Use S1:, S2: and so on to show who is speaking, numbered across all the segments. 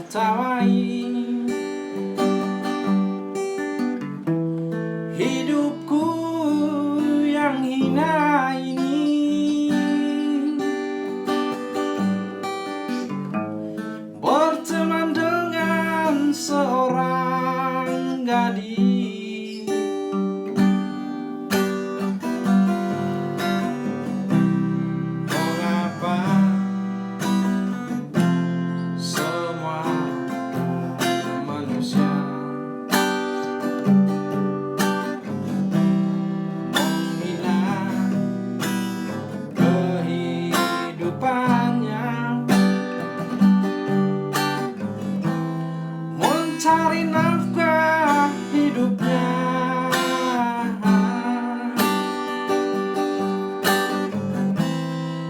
S1: tertawai hidupku yang hina ini, berteman dengan seorang gadis. Mengapa semua manusia menghina kehidupannya, mencari nafkah hidupnya,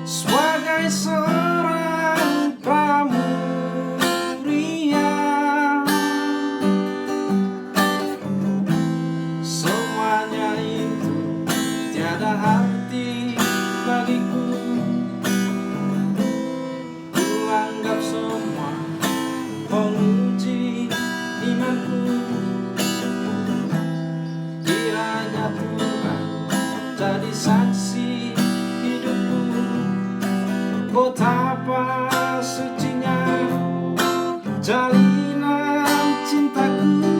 S1: sebagai seorang pramuria. Semuanya itu tiada arti bagiku. Ku anggap semua menguji imanku. Kiranya Tuhan jadi saksi hidupku, betapa sucinya jalinan cintaku.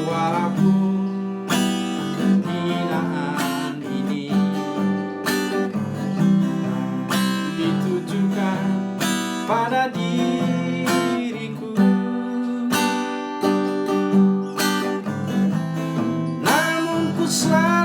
S1: Walaupun hinaan ini ditujukan pada diriku, namun ku selalu